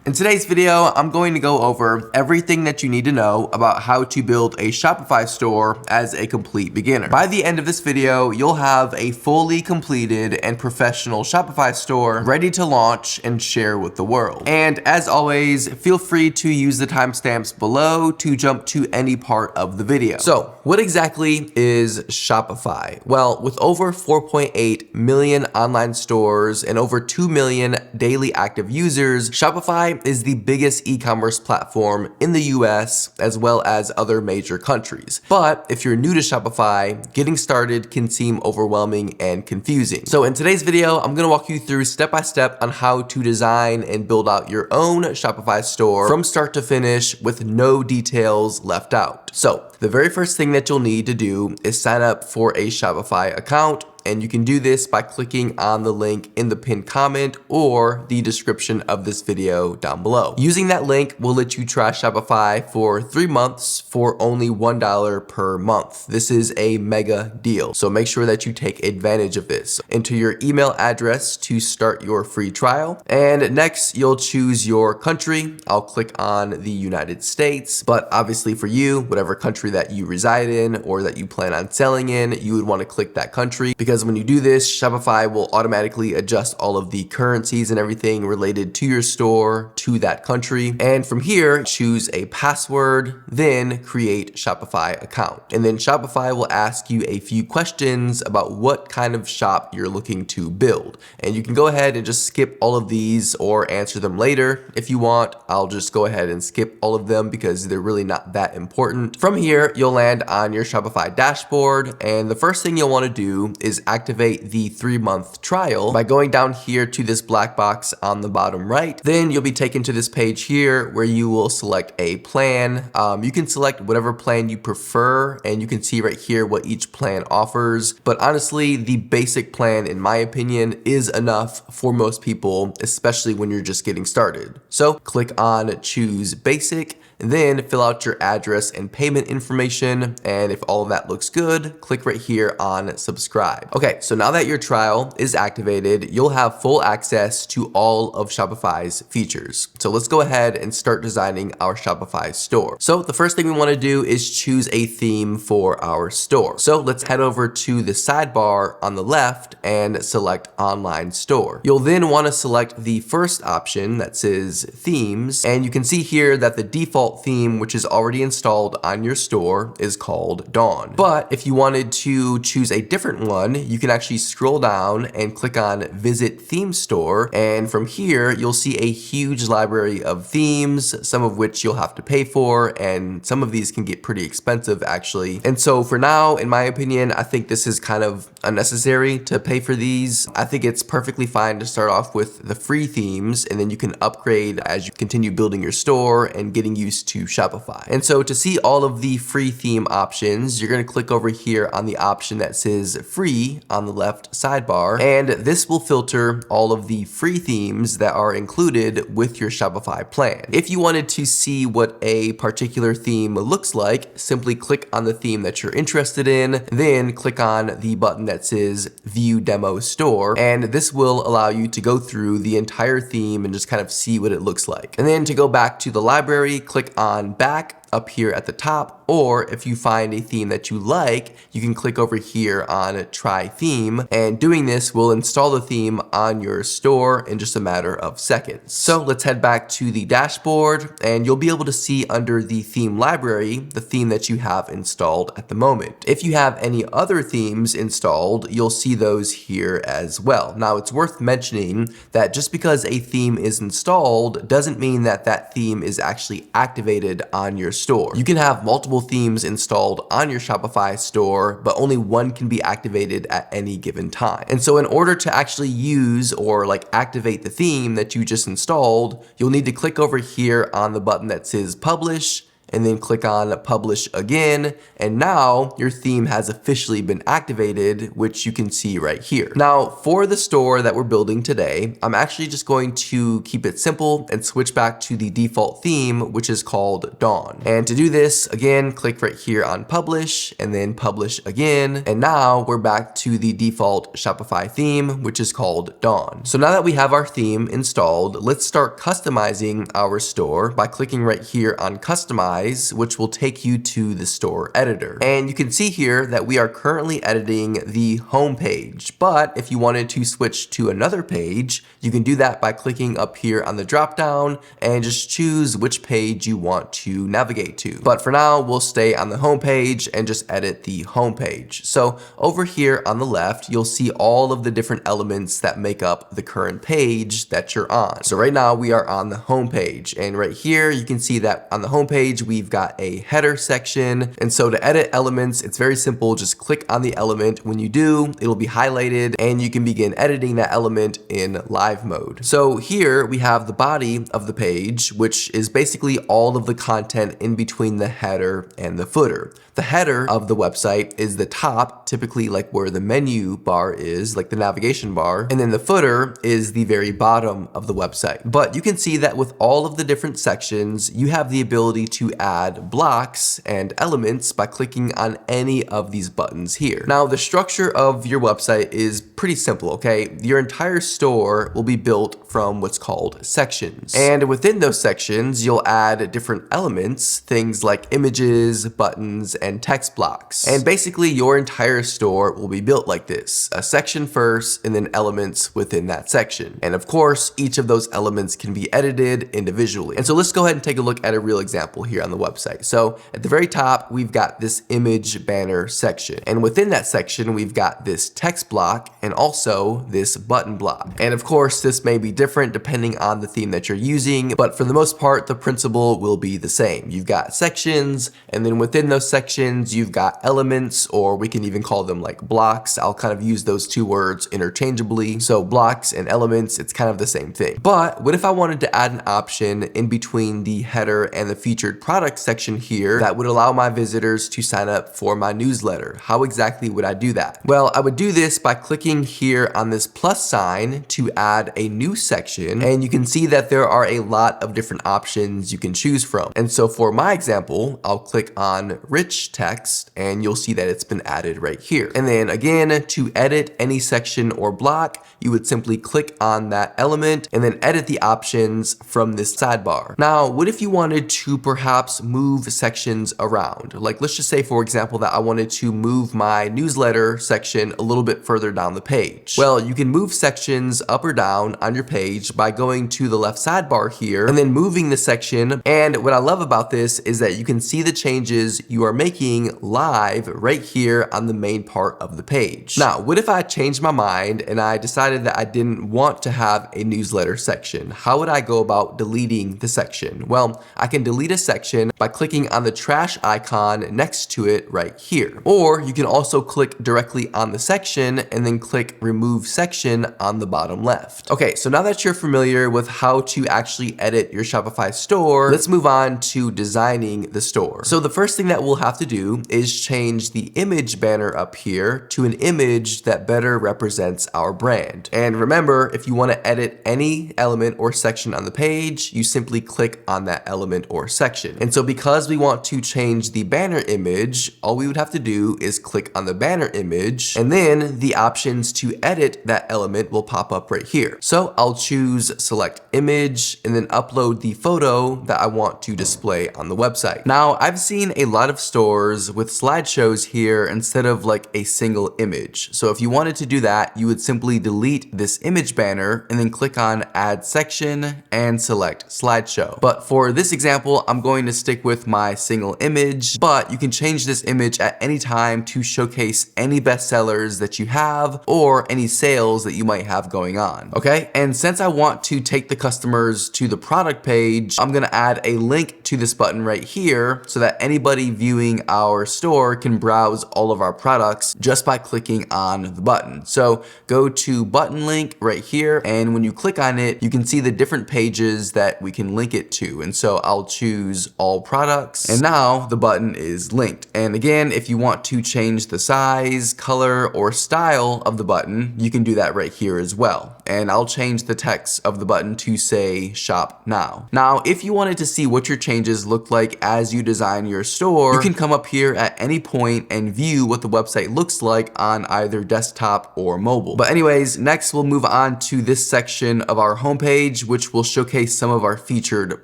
In today's video, I'm going to go over everything that you need to know about how to build a Shopify store as a complete beginner. By the end of this video, you'll have a fully completed and professional Shopify store ready to launch and share with the world. And as always, feel free to use the timestamps below to jump to any part of the video. So, what exactly is Shopify? Well, with over 4.8 million online stores and over 2 million daily active users, Shopify is the biggest e-commerce platform in the US as well as other major countries. But if you're new to Shopify, getting started can seem overwhelming and confusing. So in today's video, I'm gonna walk you through step by step on how to design and build out your own Shopify store from start to finish with no details left out. So the very first thing that you'll need to do is sign up for a Shopify account. And you can do this by clicking on the link in the pinned comment or the description of this video down below. Using that link will let you try Shopify for 3 months for only $1 per month. This is a mega deal, so make sure that you take advantage of this. Enter your email address to start your free trial. And next, you'll choose your country. I'll click on the United States, but obviously for you, whatever country that you reside in or that you plan on selling in, you would want to click that country because when you do this, Shopify will automatically adjust all of the currencies and everything related to your store to that country. And from here, choose a password, then create Shopify account. And then Shopify will ask you a few questions about what kind of shop you're looking to build. And you can go ahead and just skip all of these or answer them later if you want. I'll just go ahead and skip all of them because they're really not that important. From here, you'll land on your Shopify dashboard. And the first thing you'll want to do is activate the 3-month trial by going down here to this black box on the bottom right. Then you'll be taken to this page here where you will select a plan. You can select whatever plan you prefer, and you can see right here what each plan offers. But honestly, the basic plan, in my opinion, is enough for most people, especially when you're just getting started. So click on choose basic, and then fill out your address and payment information. And if all of that looks good, click right here on subscribe. Okay, so now that your trial is activated, you'll have full access to all of Shopify's features. So let's go ahead and start designing our Shopify store. So the first thing we want to do is choose a theme for our store. So let's head over to the sidebar on the left and select online store. You'll then want to select the first option that says themes. And you can see here that the default theme, which is already installed on your store, is called Dawn. But if you wanted to choose a different one, you can actually scroll down and click on Visit Theme Store. And from here, you'll see a huge library of themes, some of which you'll have to pay for, and some of these can get pretty expensive actually. And so for now, in my opinion, I think this is kind of unnecessary to pay for these. I think it's perfectly fine to start off with the free themes, and then you can upgrade as you continue building your store and getting used to Shopify. And so to see all of the free theme options, you're going to click over here on the option that says free on the left sidebar, and this will filter all of the free themes that are included with your Shopify plan. If you wanted to see what a particular theme looks like, simply click on the theme that you're interested in, then click on the button that says view demo store, and this will allow you to go through the entire theme and just kind of see what it looks like. And then to go back to the library, click on back up here at the top, or if you find a theme that you like, you can click over here on try theme, and doing this will install the theme on your store in just a matter of seconds. So let's head back to the dashboard, and you'll be able to see under the theme library the theme that you have installed at the moment. If you have any other themes installed, you'll see those here as well. Now it's worth mentioning that just because a theme is installed doesn't mean that that theme is actually activated on your store. You can have multiple themes installed on your Shopify store, but only one can be activated at any given time. And so in order to actually use or activate the theme that you just installed, you'll need to click over here on the button that says publish, and then click on publish again. And now your theme has officially been activated, which you can see right here. Now for the store that we're building today, I'm actually just going to keep it simple and switch back to the default theme, which is called Dawn. And to do this, again, click right here on publish and then publish again. And now we're back to the default Shopify theme, which is called Dawn. So now that we have our theme installed, let's start customizing our store by clicking right here on customize, which will take you to the store editor. And you can see here that we are currently editing the home page, but if you wanted to switch to another page, you can do that by clicking up here on the drop down and just choose which page you want to navigate to. But for now, we'll stay on the home page and just edit the home page. So over here on the left, you'll see all of the different elements that make up the current page that you're on. So right now we are on the home page, and right here you can see that on the home page we've got a header section. And so to edit elements, it's very simple. Just click on the element. When you do, it'll be highlighted and you can begin editing that element in live mode. So here we have the body of the page, which is basically all of the content in between the header and the footer. The header of the website is the top, typically like where the menu bar is, like the navigation bar, and then the footer is the very bottom of the website. But you can see that with all of the different sections, you have the ability to add blocks and elements by clicking on any of these buttons here. Now, the structure of your website is pretty simple, okay? Your entire store will be built from what's called sections. And within those sections, you'll add different elements, things like images, buttons, and text blocks. And basically your entire store will be built like this: a section first and then elements within that section. And of course, each of those elements can be edited individually. And so let's go ahead and take a look at a real example here on the website. So at the very top, we've got this image banner section. And within that section, we've got this text block and also this button block. And of course, this may be different depending on the theme that you're using, but for the most part, the principle will be the same. You've got sections, and then within those sections, you've got elements, or we can even call them like blocks. I'll kind of use those two words interchangeably. So blocks and elements, it's kind of the same thing. But what if I wanted to add an option in between the header and the featured product section here that would allow my visitors to sign up for my newsletter? How exactly would I do that? Well, I would do this by clicking here on this plus sign to add a new section, and you can see that there are a lot of different options you can choose from. And so for my example, I'll click on rich text and you'll see that it's been added right here. And then again, to edit any section or block, you would simply click on that element and then edit the options from this sidebar. Now, what if you wanted to perhaps move sections around? Like, let's just say, for example, that I wanted to move my newsletter section a little bit further down the page. Well, you can move sections up or down on your page by going to the left sidebar here and then moving the section. And what I love about this is that you can see the changes you are making live right here on the main part of the page. Now, what if I changed my mind and I decided that I didn't want to have a newsletter section? How would I go about deleting the section? Well, I can delete a section by clicking on the trash icon next to it right here. Or you can also click directly on the section and then click remove section on the bottom left. Okay, so now that you're familiar with how to actually edit your Shopify store, let's move on to designing the store. So the first thing that we'll have to do is change the image banner up here to an image that better represents our brand. And remember, if you want to edit any element or section on the page, you simply click on that element or section. And so because we want to change the banner image, all we would have to do is click on the banner image, and then the options to edit that element will pop up right here. So I'll choose select image and then upload the photo that I want to display on the website. Now, I've seen a lot of stores with slideshows here instead of like a single image. So if you wanted to do that, you would simply delete this image banner and then click on add section and select slideshow. But for this example, I'm going to stick with my single image, but you can change this image at any time to showcase any bestsellers that you have or any sales that you might have going on. Okay, and since I want to take the customers to the product page, I'm gonna add a link to this button right here so that anybody viewing our store can browse all of our products just by clicking on the button. So go to button link right here, and when you click on it, you can see the different pages that we can link it to. And so I'll choose all products. And now the button is linked. And again, if you want to change the size, color, or style of the button, you can do that right here as well. And I'll change the text of the button to say shop now. Now, if you wanted to see what your changes look like as you design your store, you can come up here at any point and view what the website looks like on either desktop or mobile. But anyways, next we'll move on to this section of our homepage, which will showcase some of our featured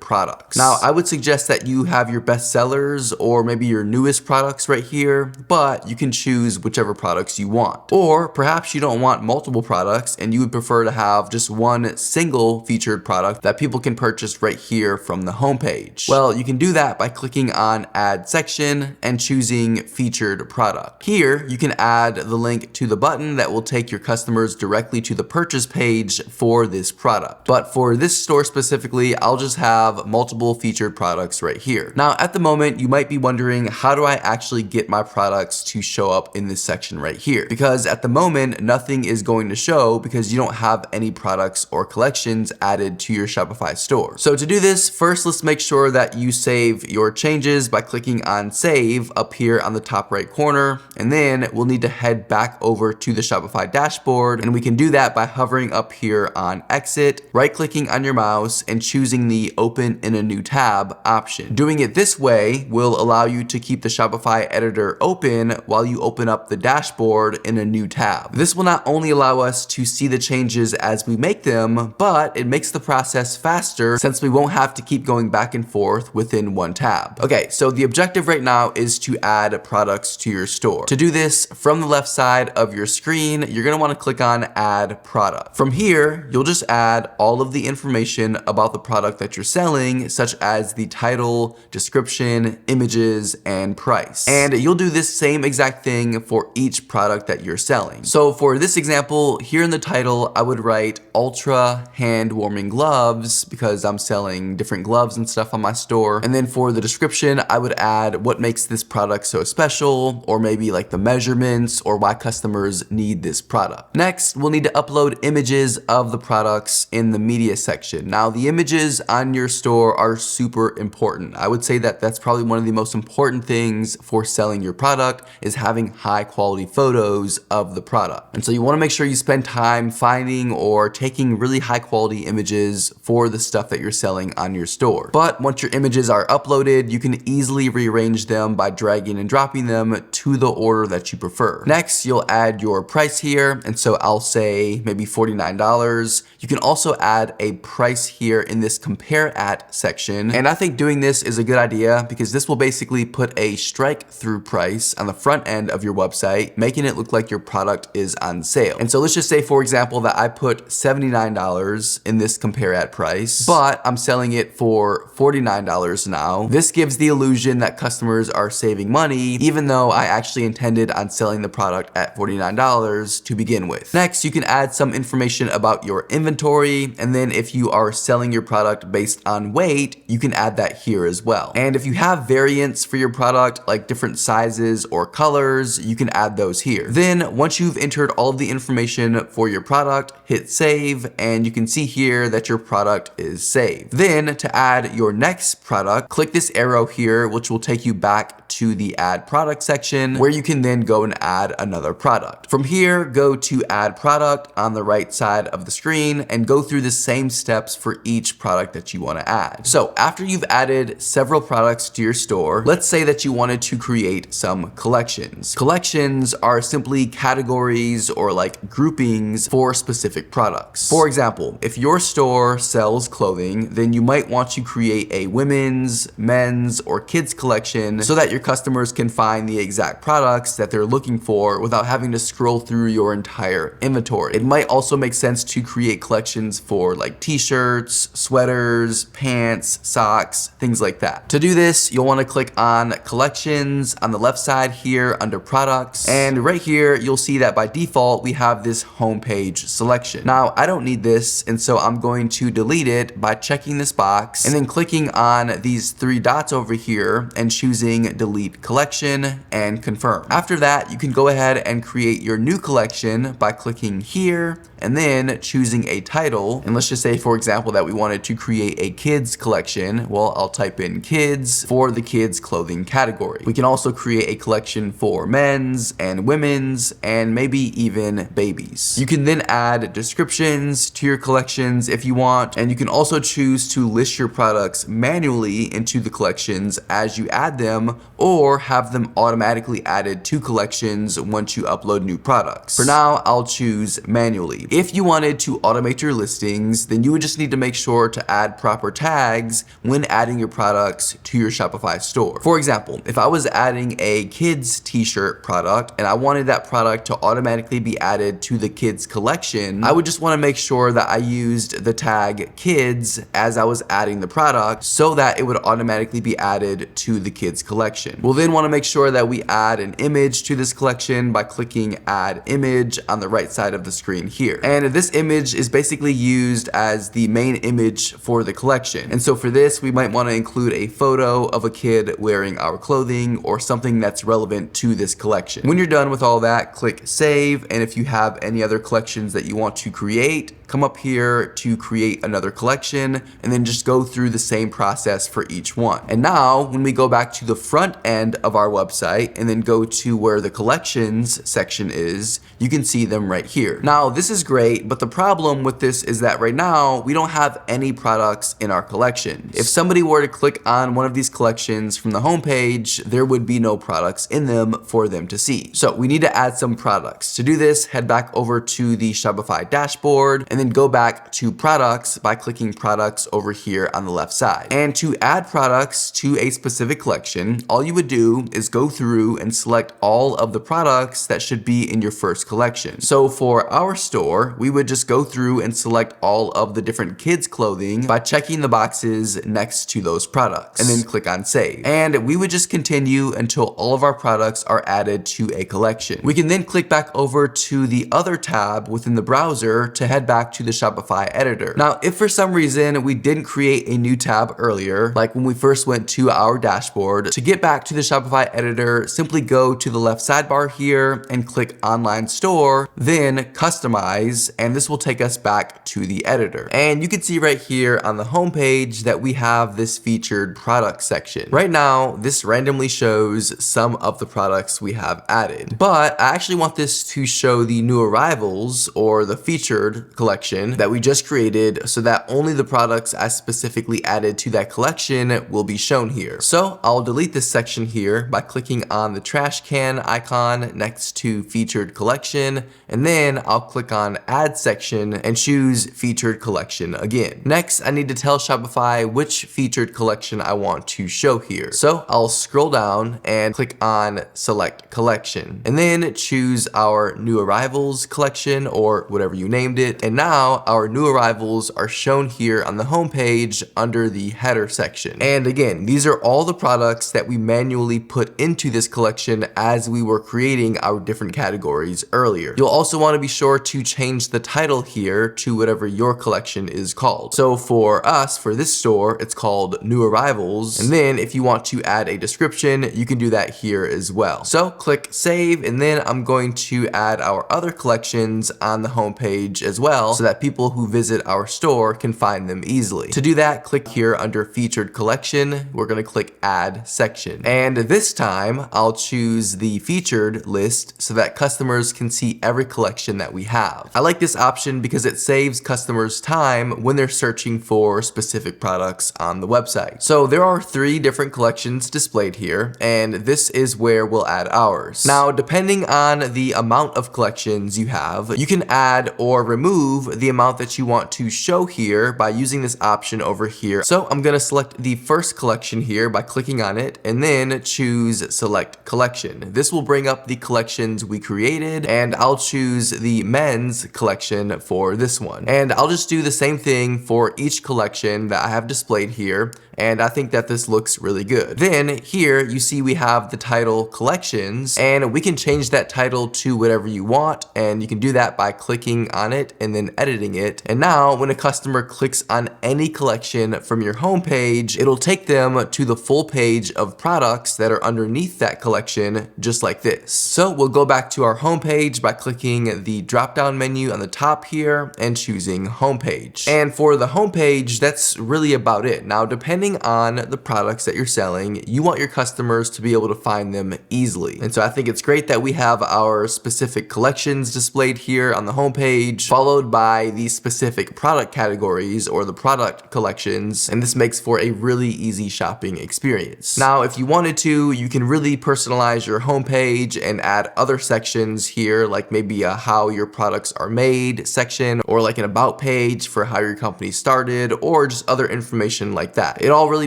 products. Now, I would suggest that you have your best sellers or maybe your newest products right here, but you can choose whichever products you want. Or perhaps you don't want multiple products and you would prefer to have just one single featured product that people can purchase right here from the homepage. Well, you can do that by clicking on Add Section and choosing Featured Product. Here, you can add the link to the button that will take your customers directly to the purchase page for this product. But for this store specifically, I'll just have multiple featured products right here. Now, at the moment, you might be wondering, how do I actually get my products to show up in this section right here? Because at the moment, nothing is going to show because you don't have any products or collections added to your Shopify store. So to do this, first let's make sure that you save your changes by clicking on Save up here on the top right corner, and then we'll need to head back over to the Shopify dashboard, and we can do that by hovering up here on Exit, right-clicking on your mouse, and choosing the Open in a New Tab option. Doing it this way will allow you to keep the Shopify editor open while you open up the dashboard in a new tab. This will not only allow us to see the changes as we make them, but it makes the process faster since we won't have to keep going back and forth within one tab. Okay, so the objective right now is to add products to your store. To do this, from the left side of your screen, you're gonna wanna click on Add Product. From here, you'll just add all of the information about the product that you're selling, such as the title, description, images, and price. And you'll do this same exact thing for each product that you're selling. So for this example, here in the title, I would write Ultra Hand Warming Gloves because I'm selling different gloves and stuff on my store. And then for the description, I would add what makes this product so special, or maybe like the measurements or why customers need this product. Next, we'll need to upload images of the products in the media section. Now, the images on your store are super important. I would say that that's probably one of the most important things for selling your product is having high quality photos of the product. And so you wanna make sure you spend time finding or taking really high quality images for the stuff that you're selling on your store. But once your images are uploaded, you can easily rearrange them by dragging and dropping them to the order that you prefer. Next, you'll add your price here. And so I'll say maybe $49. You can also add a price here in this compare at section. And I think doing this is a good idea because this will basically put a strike through price on the front end of your website, making it look like your product is on sale. And so let's just say, for example, that I put $79 in this compare at price, but I'm selling it for $49 now. This gives the illusion that customers are saving money, even though I actually intended on selling the product at $49 to begin with. Next, you can add some information about your inventory, and then if you are selling your product based on weight, you can add that here as well. And if you have variants for your product, like different sizes or colors, you can add those here. Then once you've entered all of the information for your product, hit save, and you can see here that your product is saved. Then to add your next product, click this arrow here, which will take you back to the add product section where you can then go and add another product. From here, go to add product on the right side of the screen and go through the same steps for each product that you want to add. So after you've added several products to your store, let's say that you wanted to create some collections. Collections are simply categories or like groupings for specific products. For example, if your store sells clothing, then you might want to create a women's, men's, or kids collection so that your customers can find the exact products that they're looking for without having to scroll through your entire inventory. It might also make sense to create collections for like t-shirts, sweaters, pants, socks, things like that. To do this, you'll want to click on collections on the left side here under products. And right here, you'll see that by default, we have this homepage selection. Now, I don't need this, and so I'm going to delete it by checking this box and then clicking on these three dots over here and choosing delete collection and confirm. After that, you can go ahead and create your new collection by clicking here and then choosing a title. And let's just say, for example, that we wanted to create a kids collection. Well, I'll type type in kids for the kids clothing category. We can also create a collection for men's and women's and maybe even babies. You can then add descriptions to your collections if you want, and you can also choose to list your products manually into the collections as you add them, or have them automatically added to collections once you upload new products. For now, I'll choose manually. If you wanted to automate your listings, then you would just need to make sure to add proper tags when adding your products to your Shopify store. For example, if I was adding a kids t-shirt product and I wanted that product to automatically be added to the kids collection, I would just want to make sure that I used the tag kids as I was adding the product so that it would automatically be added to the kids collection. We'll then want to make sure that we add an image to this collection by clicking add image on the right side of the screen here. And this image is basically used as the main image for the collection. And so for this, we might want to include a photo of a kid wearing our clothing or something that's relevant to this collection. When you're done with all that, click save. And if you have any other collections that you want to create, come up here to create another collection and then just go through the same process for each one. And now when we go back to the front end of our website and then go to where the collections section is, you can see them right here. Now this is great, but the problem with this is that right now we don't have any products in our collection. If somebody were to click on one of these collections from the homepage, there would be no products in them for them to see. So we need to add some products. To do this, head back over to the Shopify dashboard and then go back to products by clicking products over here on the left side. And to add products to a specific collection, all you would do is go through and select all of the products that should be in your first collection. So for our store, we would just go through and select all of the different kids clothing by checking the boxes next to those products and then click on save. And we would just continue until all of our products are added to a collection. We can then click back over to the other tab within the browser to head back to the Shopify editor. Now, if for some reason we didn't create a new tab earlier, like when we first went to our dashboard, to get back to the Shopify editor, simply go to the left sidebar here and click online store, then customize, and this will take us back to the editor. And you can see right here on the home page that we have this featured product section. Right now, this randomly shows some of the products we have added, but I actually want this to show the new arrivals or the featured collection that we just created so that only the products I specifically added to that collection will be shown here. So I'll delete this section here by clicking on the trash can icon next to featured collection, and then I'll click on add section and choose featured collection again. Next, I need to tell Shopify which featured collection I want to show here. So I'll scroll down and click on select collection and then choose our new arrivals collection or whatever you named it. And now our new arrivals are shown here on the home page under the header section. And again, these are all the products that we manually put into this collection as we were creating our different categories earlier. You'll also want to be sure to change the title here to whatever your collection is called. So for us, for this store, it's called New Arrivals. And then if you want to add a description, you can do that here as well. So click save, and then I'm going to add our other collections on the home page as well so that people who visit our store can find them easily. To do that, click here under featured collection. We're going to click add section. And this time I'll choose the featured list so that customers can see every collection that we have. I like this option because it saves customers time when they're searching for specific products on the website. So there are 3 different collections displayed here, and this is where we'll add ours. Now, depending on the amount of collections you have, you can add or remove the amount that you want to show here by using this option over here. So I'm going to select the first collection here by clicking on it and then choose select collection. This will bring up the collections we created, and I'll choose the men's collection for this one. And I'll just do the same thing for each collection that I have displayed here, and I think that this looks really good. Then here you see we have the title collections, and we can change that title to whatever you want, and you can do that by clicking on it and then editing it. And now when a customer clicks on any collection from your homepage, it'll take them to the full page of products that are underneath that collection, just like this. So we'll go back to our homepage by clicking the drop-down menu on the top here and choosing homepage. And for the homepage, that's really about it. Now, depending depending on the products that you're selling, you want your customers to be able to find them easily. And so I think it's great that we have our specific collections displayed here on the homepage, followed by the specific product categories or the product collections. And this makes for a really easy shopping experience. Now, if you wanted to, you can really personalize your homepage and add other sections here, like maybe a how your products are made section, or like an about page for how your company started, or just other information like that. It all really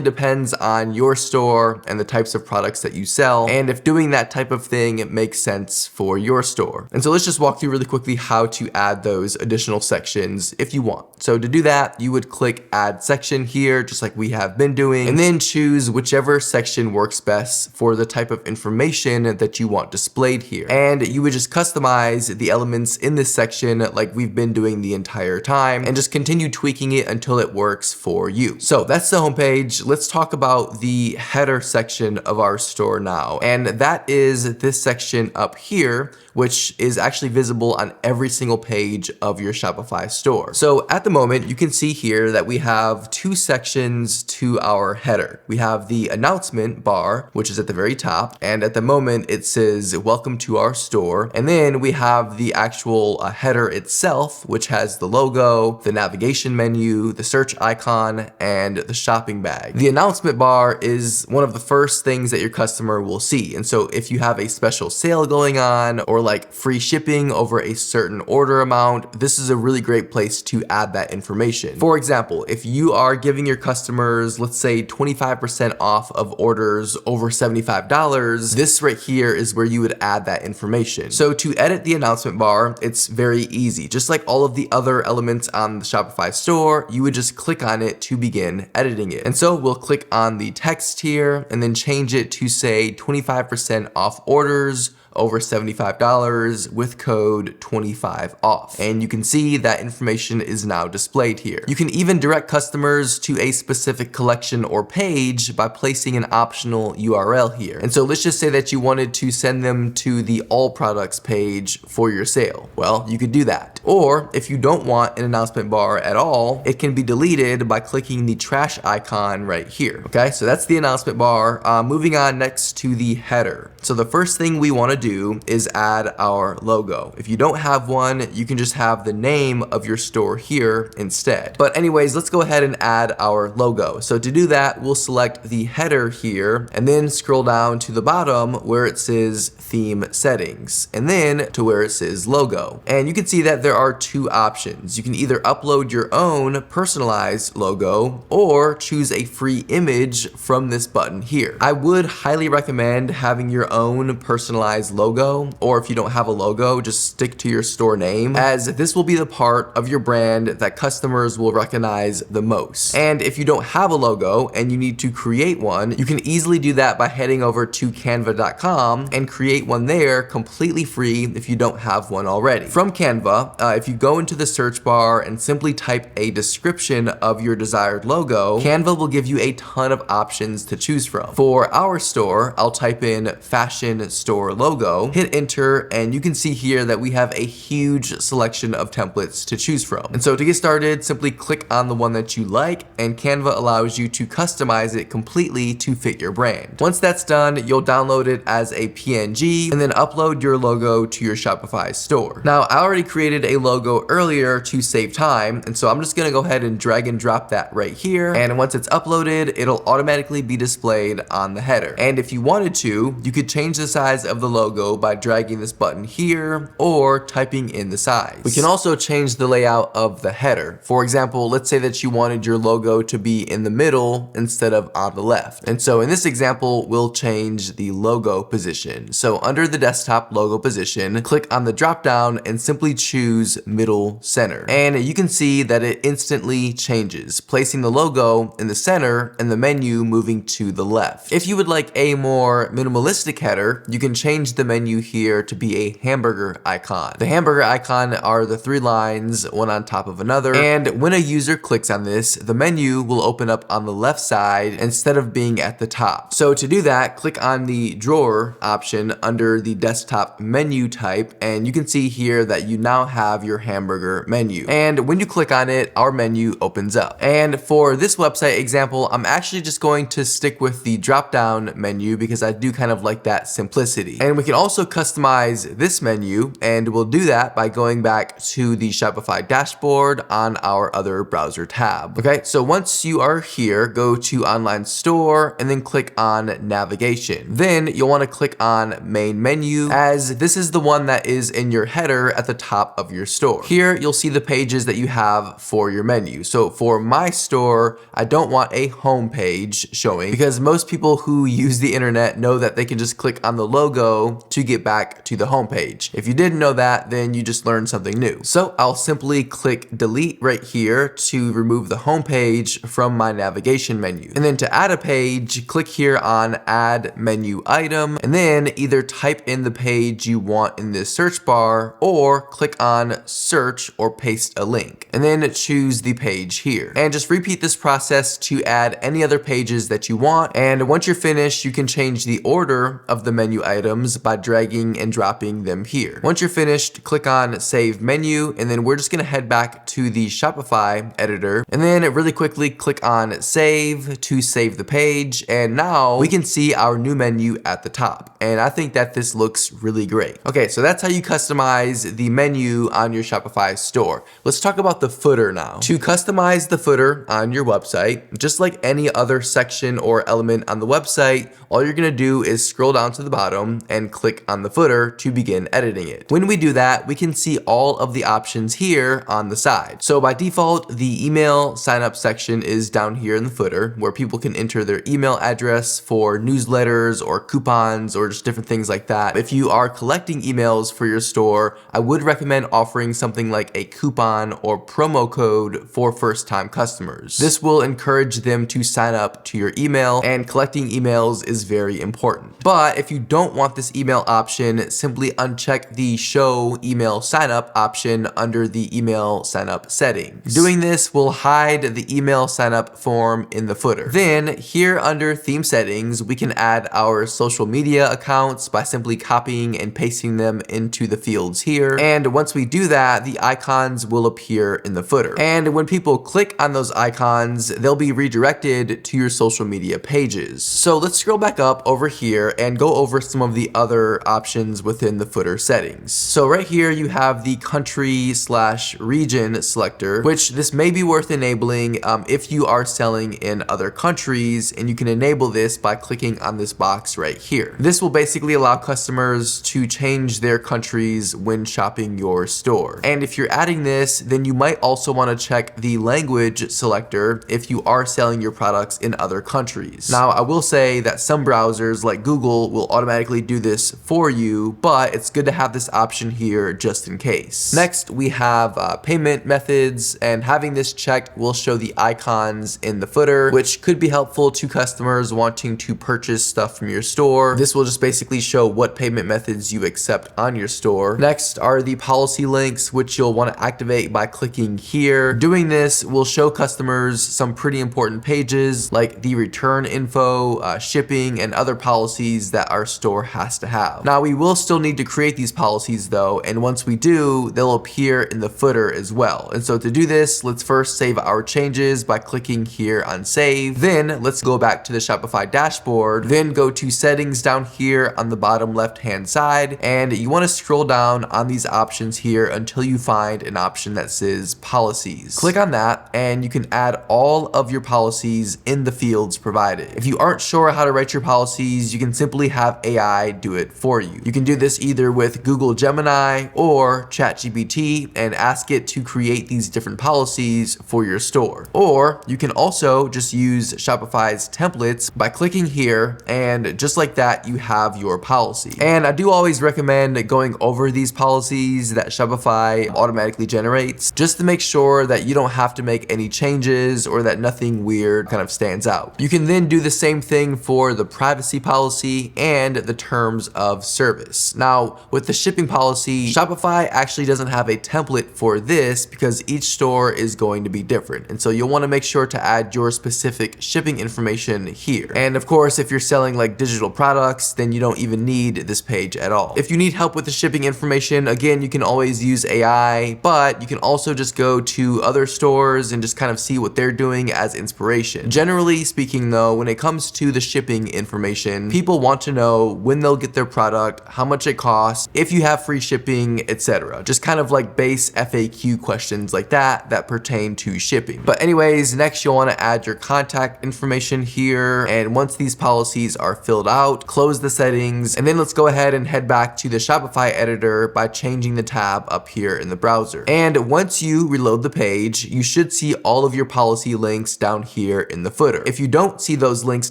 depends on your store and the types of products that you sell, and if doing that type of thing makes sense for your store. And so let's just walk through really quickly how to add those additional sections if you want. So to do that, you would click add section here, just like we have been doing, and then choose whichever section works best for the type of information that you want displayed here. And you would just customize the elements in this section like we've been doing the entire time, and just continue tweaking it until it works for you. So that's the homepage. Let's talk about the header section of our store now. And that is this section up here, which is actually visible on every single page of your Shopify store. So at the moment, you can see here that we have two sections to our header. We have the announcement bar, which is at the very top. And at the moment it says, welcome to our store. And then we have the actual header itself, which has the logo, the navigation menu, the search icon, and the shopping bag. The announcement bar is one of the first things that your customer will see. And so if you have a special sale going on, or like free shipping over a certain order amount, this is a really great place to add that information. For example, if you are giving your customers, let's say 25% off of orders over $75, this right here is where you would add that information. So to edit the announcement bar, it's very easy. Just like all of the other elements on the Shopify store, you would just click on it to begin editing it. And so we'll click on the text here and then change it to say 25% off orders over $75 with code 25 off. And you can see that information is now displayed here. You can even direct customers to a specific collection or page by placing an optional URL here. And so let's just say that you wanted to send them to the all products page for your sale. Well, you could do that. Or if you don't want an announcement bar at all, it can be deleted by clicking the trash icon right here. Okay, so that's the announcement bar. Moving on next to the header. So the first thing we want to do is add our logo. If you don't have one, you can just have the name of your store here instead. But anyways, let's go ahead and add our logo. So to do that, we'll select the header here and then scroll down to the bottom where it says theme settings, and then to where it says logo. And you can see that there are two options. You can either upload your own personalized logo or choose a free image from this button here. I would highly recommend having your own personalized logo, or if you don't have a logo, just stick to your store name, as this will be the part of your brand that customers will recognize the most. And if you don't have a logo and you need to create one, you can easily do that by heading over to canva.com and create one there completely free if you don't have one already. From Canva, if you go into the search bar and simply type a description of your desired logo, Canva will give you a ton of options to choose from. For our store, I'll type in fashion store logo, hit enter, and you can see here that we have a huge selection of templates to choose from. And so to get started, simply click on the one that you like, and Canva allows you to customize it completely to fit your brand. Once that's done, you'll download it as a PNG and then upload your logo to your Shopify store. Now, I already created a logo earlier to save time, and so I'm just gonna go ahead and drag and drop that right here. And once it's uploaded, it'll automatically be displayed on the header. And if you wanted to, you could change the size of the logo by dragging this button here or typing in the size. We can also change the layout of the header. For example, let's say that you wanted your logo to be in the middle instead of on the left. And so in this example, we'll change the logo position. So under the desktop logo position, click on the drop down and simply choose middle center. And you can see that it instantly changes, placing the logo in the center and the menu moving to the left. If you would like a more minimalistic header, you can change the menu here to be a hamburger icon. The hamburger icon are the three lines, one on top of another. And when a user clicks on this, the menu will open up on the left side instead of being at the top. So to do that, click on the drawer option under the desktop menu type, and you can see here that you now have have your hamburger menu. And when you click on it, our menu opens up. And for this website example, I'm actually just going to stick with the drop-down menu because I do kind of like that simplicity. And we can also customize this menu, and we'll do that by going back to the Shopify dashboard on our other browser tab. Okay, so once you are here, go to Online Store and then click on Navigation. Then you'll want to click on Main Menu, as this is the one that is in your header at the top of your store. Here you'll see the pages that you have for your menu. So for my store, I don't want a home page showing because most people who use the internet know that they can just click on the logo to get back to the home page. If you didn't know that, then you just learned something new. So I'll simply click delete right here to remove the home page from my navigation menu. And then to add a page, click here on add menu item, and then either type in the page you want in this search bar or click on search or paste a link, and then choose the page here. And just repeat this process to add any other pages that you want. And once you're finished, you can change the order of the menu items by dragging and dropping them here. Once you're finished, click on save menu, and then we're just gonna head back to the Shopify editor, and then really quickly click on save to save the page. And now we can see our new menu at the top. And I think that this looks really great. Okay, so that's how you customize the menu on your Shopify store. Let's talk about the footer now. To customize the footer on your website, just like any other section or element on the website, all you're gonna do is scroll down to the bottom and click on the footer to begin editing it. When we do that, we can see all of the options here on the side. So by default, the email sign up section is down here in the footer, where people can enter their email address for newsletters or coupons or just different things like that. If you are collecting emails for your store, I would recommend offering something like a coupon or promo code for first-time customers. This will encourage them to sign up to your email, and collecting emails is very important. But if you don't want this email option, simply uncheck the show email sign up option under the email sign up settings. Doing this will hide the email sign up form in the footer. Then here under theme settings, we can add our social media accounts by simply copying and pasting them into the fields here. And once we do that, the icons will appear in the footer. And when people click on those icons, they'll be redirected to your social media pages. So let's scroll back up over here and go over some of the other options within the footer settings. So right here you have the country/region selector, which this may be worth enabling if you are selling in other countries, and you can enable this by clicking on this box right here. This will basically allow customers to change their countries when shopping your store. And if you're adding this, then you might also want to check the language selector if you are selling your products in other countries. Now, I will say that some browsers like Google will automatically do this for you, but it's good to have this option here just in case. Next, we have payment methods, and having this checked will show the icons in the footer, which could be helpful to customers wanting to purchase stuff from your store. This will just basically show what payment methods you accept on your store. Next are the policy links, which you'll want to activate by clicking here. Doing this will show customers some pretty important pages like the return info, shipping, and other policies that our store has to have. Now, we will still need to create these policies though, and once we do, they'll appear in the footer as well. And so to do this, let's first save our changes by clicking here on save. Then let's go back to the Shopify dashboard, then go to settings down here on the bottom left hand side, and you want to scroll down on these options here until you find an option that says policies. Click on that and you can add all of your policies in the fields provided. If you aren't sure how to write your policies, you can simply have AI do it for you. You can do this either with Google Gemini or ChatGPT and ask it to create these different policies for your store. Or you can also just use Shopify's templates by clicking here, and just like that, you have your policy. And I do always recommend going over these policies that Shopify automatically generates, just to make sure that you don't have to make any changes or that nothing weird kind of stands out. You can then do the same thing for the privacy policy and the terms of service. Now, with the shipping policy, Shopify actually doesn't have a template for this because each store is going to be different. And so you'll want to make sure to add your specific shipping information here. And of course, if you're selling like digital products, then you don't even need this page at all. If you need help with the shipping information, again, you can always always use AI, but you can also just go to other stores and just kind of see what they're doing as inspiration. Generally speaking though, when it comes to the shipping information, people want to know when they'll get their product, how much it costs, if you have free shipping, etc. Just kind of like base FAQ questions like that pertain to shipping. But anyways, next you'll want to add your contact information here, and once these policies are filled out, close the settings, and then let's go ahead and head back to the Shopify editor by changing the tab up here in the browser. And once you reload the page, you should see all of your policy links down here in the footer. If you don't see those links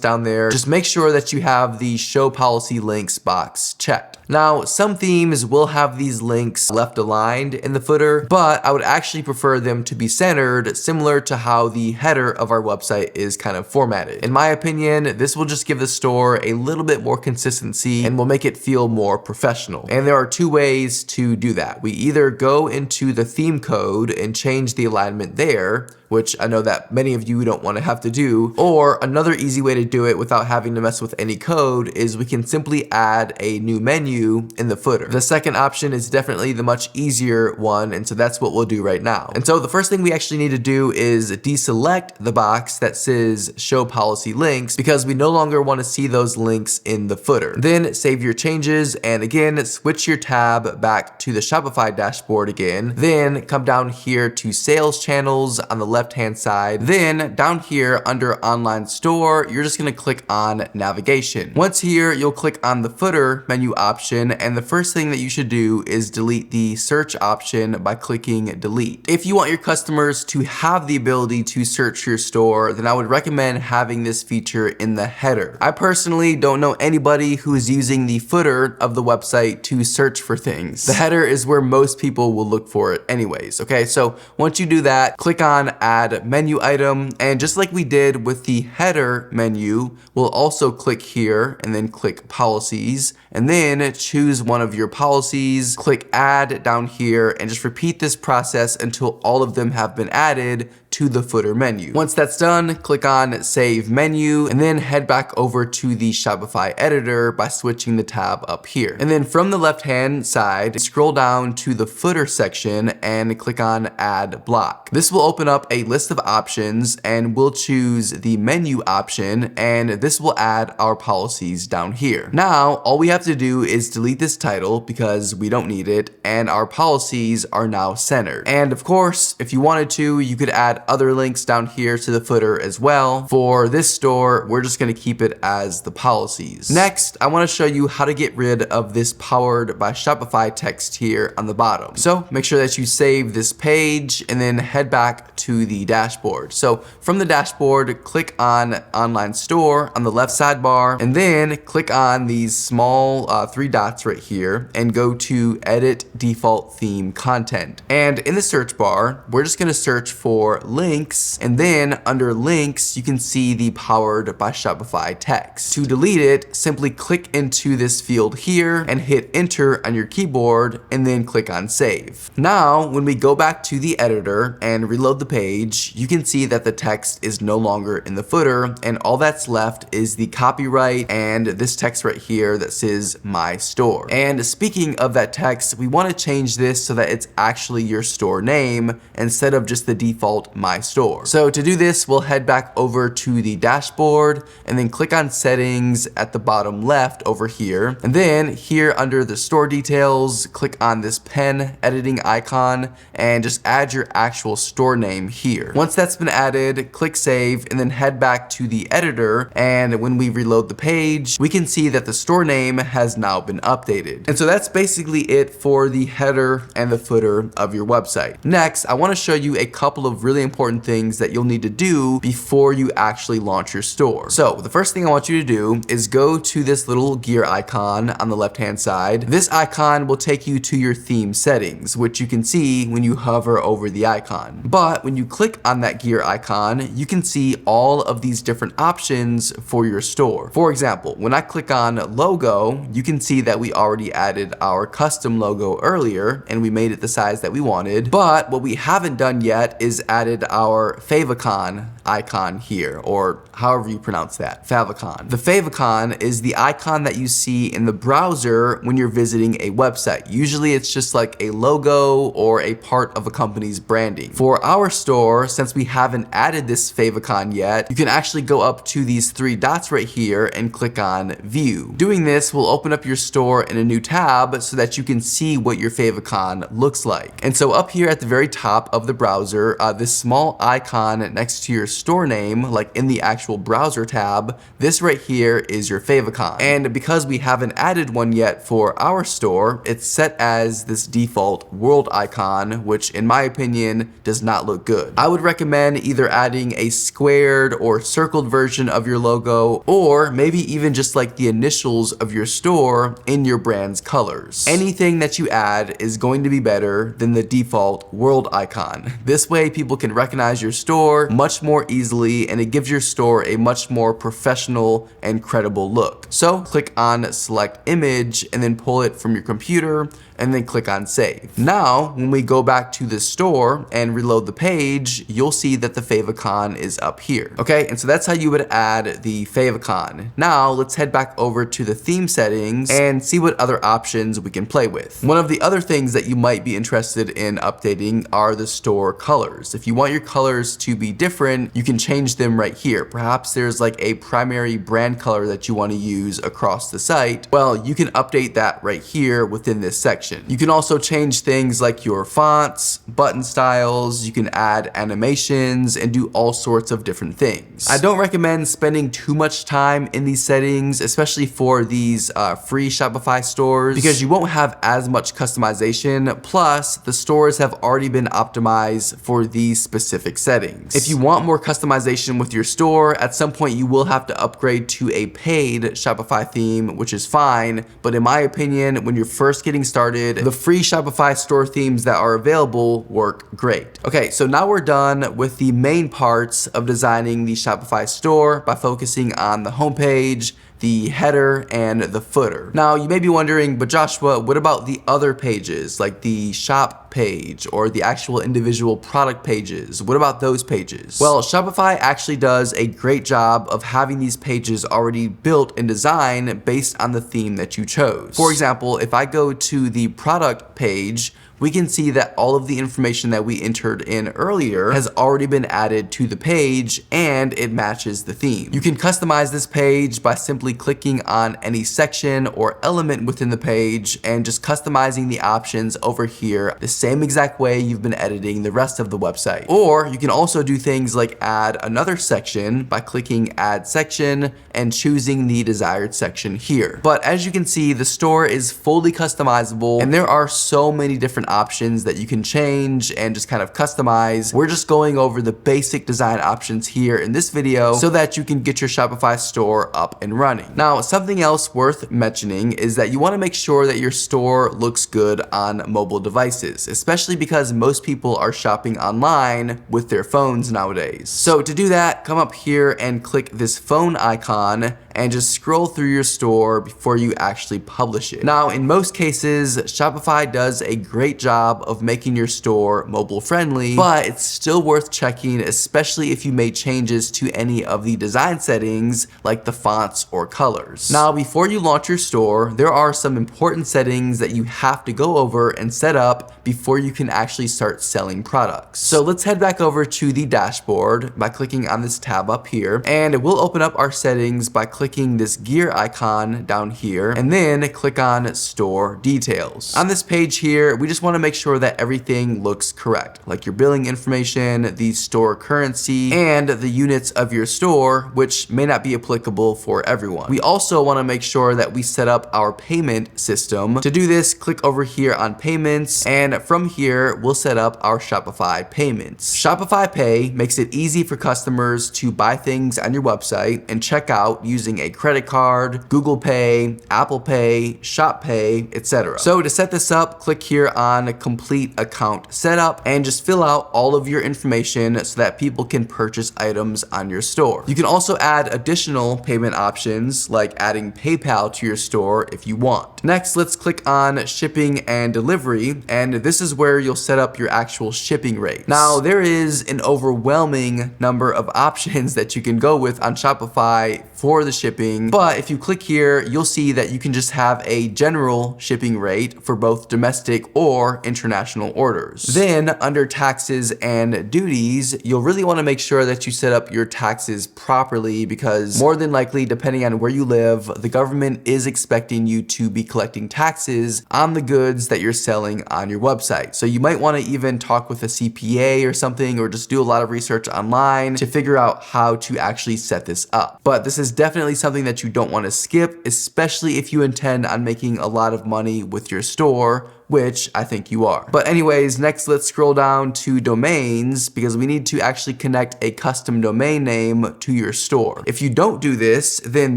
down there, just make sure that you have the show policy links box checked. Now, some themes will have these links left aligned in the footer, but I would actually prefer them to be centered, similar to how the header of our website is kind of formatted. In my opinion, this will just give the store a little bit more consistency and will make it feel more professional. And there are two ways to do that. We either go into the theme code and change the alignment there, which I know that many of you don't want to have to do, or another easy way to do it without having to mess with any code is we can simply add a new menu in the footer. The second option is definitely the much easier one, and so that's what we'll do right now. And so the first thing we actually need to do is deselect the box that says show policy links, because we no longer want to see those links in the footer. Then save your changes, and again, switch your tab back to the Shopify dashboard again. Then come down here to sales channels on the left-hand side. Then down here under online store, you're just gonna click on navigation. Once here, you'll click on the footer menu option, and the first thing that you should do is delete the search option by clicking delete. If you want your customers to have the ability to search your store, then I would recommend having this feature in the header. I personally don't know anybody who is using the footer of the website to search for things. The header is where most people will look for it anyways, okay? So once you do that, click on add menu item, and just like we did with the header menu, we'll also click here and then click policies, and then choose one of your policies, click add down here, and just repeat this process until all of them have been added to the footer menu. Once that's done, click on save menu, and then head back over to the Shopify editor by switching the tab up here. And then from the left hand side, scroll down to the footer section and click on add block. This will open up a list of options, and we'll choose the menu option, and this will add our policies down here. Now, all we have to do is delete this title because we don't need it, and our policies are now centered. And of course, if you wanted to, you could add other links down here to the footer as well. For this store, we're just gonna keep it as the policies. Next, I wanna show you how to get rid of this powered by Shopify text here on the bottom. So make sure that you save this page and then head back to the dashboard. So from the dashboard, click on online store on the left sidebar, and then click on these small three dots right here and go to edit default theme content. And in the search bar, we're just gonna search for links, and then under links, you can see the powered by Shopify text. To delete it, simply click into this field here and hit enter on your keyboard, and then click on save. Now, when we go back to the editor and reload the page, you can see that the text is no longer in the footer, and all that's left is the copyright and this text right here that says my store. And speaking of that text, we want to change this so that it's actually your store name instead of just the default my store. So to do this, we'll head back over to the dashboard and then click on settings at the bottom left over here. And then here under the store details, click on this pen editing icon and just add your actual store name here. Once that's been added, click save and then head back to the editor. And when we reload the page, we can see that the store name has now been updated. And so that's basically it for the header and the footer of your website. Next, I want to show you a couple of really important things that you'll need to do before you actually launch your store. So the first thing I want you to do is go to this little gear icon on the left hand side. This icon will take you to your theme settings, which you can see when you hover over the icon. But when you click on that gear icon, you can see all of these different options for your store. For example, when I click on logo, you can see that we already added our custom logo earlier and we made it the size that we wanted. But what we haven't done yet is added added our favicon icon here, or however you pronounce that, favicon. The favicon is the icon that you see in the browser when you're visiting a website. Usually it's just like a logo or a part of a company's branding. For our store, since we haven't added this favicon yet, you can actually go up to these three dots right here and click on view. Doing this will open up your store in a new tab so that you can see what your favicon looks like. And so up here at the very top of the browser, this small icon next to your store name, like in the actual browser tab, this right here is your favicon. And because we haven't added one yet for our store, it's set as this default world icon, which in my opinion does not look good. I would recommend either adding a squared or circled version of your logo, or maybe even just like the initials of your store in your brand's colors. Anything that you add is going to be better than the default world icon. This way people can recognize your store much more easily, and it gives your store a much more professional and credible look. So click on select image and then pull it from your computer and then click on save. Now, when we go back to the store and reload the page, you'll see that the favicon is up here. Okay, and so that's how you would add the favicon. Now, let's head back over to the theme settings and see what other options we can play with. One of the other things that you might be interested in updating are the store colors. If you want your colors to be different, you can change them right here. Perhaps there's like a primary brand color that you want to use across the site. Well, you can update that right here within this section. You can also change things like your fonts, button styles, you can add animations, and do all sorts of different things. I don't recommend spending too much time in these settings, especially for these free Shopify stores, because you won't have as much customization. Plus, the stores have already been optimized for these specific settings. If you want more customization with your store, at some point you will have to upgrade to a paid Shopify theme, which is fine. But in my opinion, when you're first getting started, the free Shopify store themes that are available work great. Okay, so now we're done with the main parts of designing the Shopify store by focusing on the homepage, the header, and the footer. Now, you may be wondering, but Joshua, what about the other pages, like the shop page or the actual individual product pages? What about those pages? Well, Shopify actually does a great job of having these pages already built and designed based on the theme that you chose. For example, if I go to the product page, we can see that all of the information that we entered in earlier has already been added to the page, and it matches the theme. You can customize this page by simply clicking on any section or element within the page and just customizing the options over here the same exact way you've been editing the rest of the website. Or you can also do things like add another section by clicking add section and choosing the desired section here. But as you can see, the store is fully customizable, and there are so many different options that you can change and just kind of customize. We're just going over the basic design options here in this video so that you can get your Shopify store up and running. Now, something else worth mentioning is that you want to make sure that your store looks good on mobile devices, especially because most people are shopping online with their phones nowadays. So to do that, come up here and click this phone icon and just scroll through your store before you actually publish it. Now, in most cases, Shopify does a great job of making your store mobile friendly, but it's still worth checking, especially if you made changes to any of the design settings like the fonts or colors. Now, before you launch your store, there are some important settings that you have to go over and set up before you can actually start selling products. So let's head back over to the dashboard by clicking on this tab up here, and it will open up our settings by clicking this gear icon down here, and then click on store details. On this page here, we just want to make sure that everything looks correct, like your billing information, the store currency, and the units of your store, which may not be applicable for everyone. We also want to make sure that we set up our payment system. To do this, click over here on payments, and from here, we'll set up our Shopify payments. Shopify Pay makes it easy for customers to buy things on your website and check out using using a credit card, Google Pay, Apple Pay, Shop Pay, etc. So to set this up, click here on Complete Account Setup and just fill out all of your information so that people can purchase items on your store. You can also add additional payment options like adding PayPal to your store if you want. Next, let's click on Shipping and Delivery, and this is where you'll set up your actual shipping rates. Now, there is an overwhelming number of options that you can go with on Shopify for the shipping, but if you click here, you'll see that you can just have a general shipping rate for both domestic or international orders. Then under taxes and duties, you'll really want to make sure that you set up your taxes properly, because more than likely, depending on where you live, the government is expecting you to be collecting taxes on the goods that you're selling on your website. So you might want to even talk with a CPA or something, or just do a lot of research online to figure out how to actually set this up. But this is definitely something that you don't want to skip, especially if you intend on making a lot of money with your store, which I think you are. But anyways, next let's scroll down to domains, because we need to actually connect a custom domain name to your store. If you don't do this, then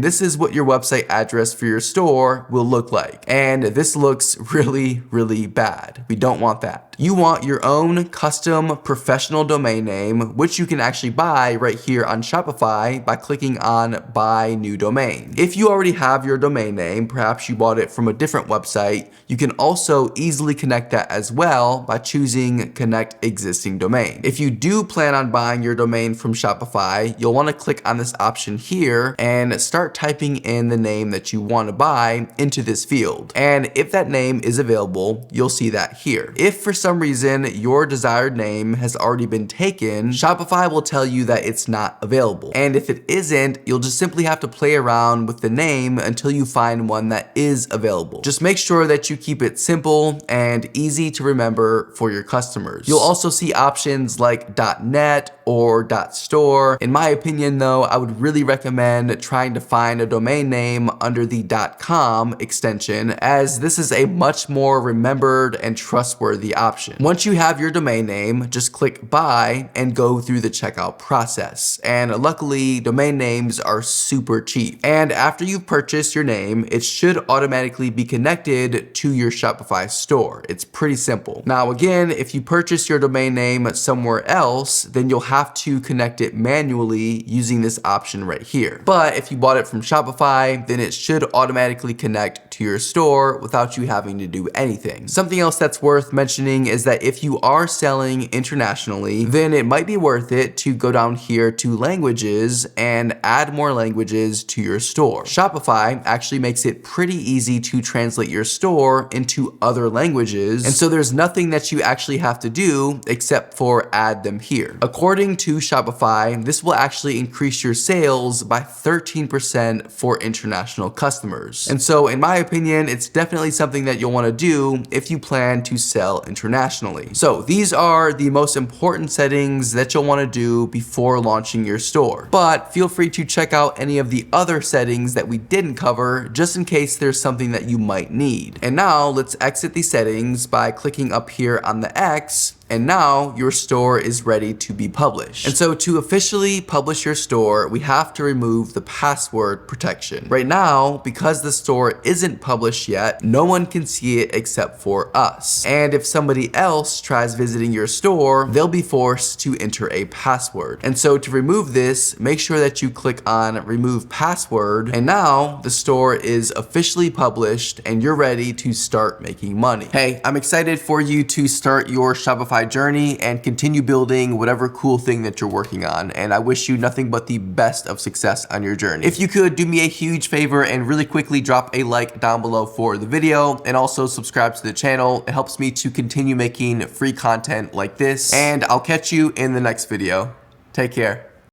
this is what your website address for your store will look like. And this looks really, really bad. We don't want that. You want your own custom professional domain name, which you can actually buy right here on Shopify by clicking on Buy New Domain. If you already have your domain name, perhaps you bought it from a different website, you can also easily connect that as well by choosing Connect Existing Domain. If you do plan on buying your domain from Shopify, you'll want to click on this option here and start typing in the name that you want to buy into this field. And if that name is available, you'll see that here. If for some reason your desired name has already been taken, Shopify will tell you that it's not available. And if it isn't, you'll just simply have to play around with the name until you find one that is available. Just make sure that you keep it simple and easy to remember for your customers. You'll also see options like .net or .store. In my opinion though, I would really recommend trying to find a domain name under the .com extension, as this is a much more remembered and trustworthy option. Once you have your domain name, just click buy and go through the checkout process. And luckily, domain names are super cheap. And after you've purchased your name, it should automatically be connected to your Shopify store. It's pretty simple. Now again, if you purchase your domain name somewhere else, then you'll have to connect it manually using this option right here. But if you bought it from Shopify, then it should automatically connect to your store without you having to do anything. Something else that's worth mentioning is that if you are selling internationally, then it might be worth it to go down here to languages and add more languages to your store. Shopify actually makes it pretty easy to translate your store into other languages, and so there's nothing that you actually have to do except for add them here. According to Shopify, this will actually increase your sales by 13% for international customers. And so in my opinion, it's definitely something that you'll want to do if you plan to sell internationally. So these are the most important settings that you'll want to do before launching your store. But feel free to check out any of the other settings that we didn't cover, just in case there's something that you might need. And now let's exit the settings by clicking up here on the X, and now your store is ready to be published. And so to officially publish your store, we have to remove the password protection. Right now, because the store isn't published yet, no one can see it except for us. And if somebody else tries visiting your store, they'll be forced to enter a password. And so to remove this, make sure that you click on Remove Password, and now the store is officially published and you're ready to start making money. Hey, I'm excited for you to start your Shopify journey and continue building whatever cool thing that you're working on. And I wish you nothing but the best of success on your journey. If you could do me a huge favor and really quickly drop a like down below for the video, and also subscribe to the channel. It helps me to continue making free content like this. And I'll catch you in the next video. Take care.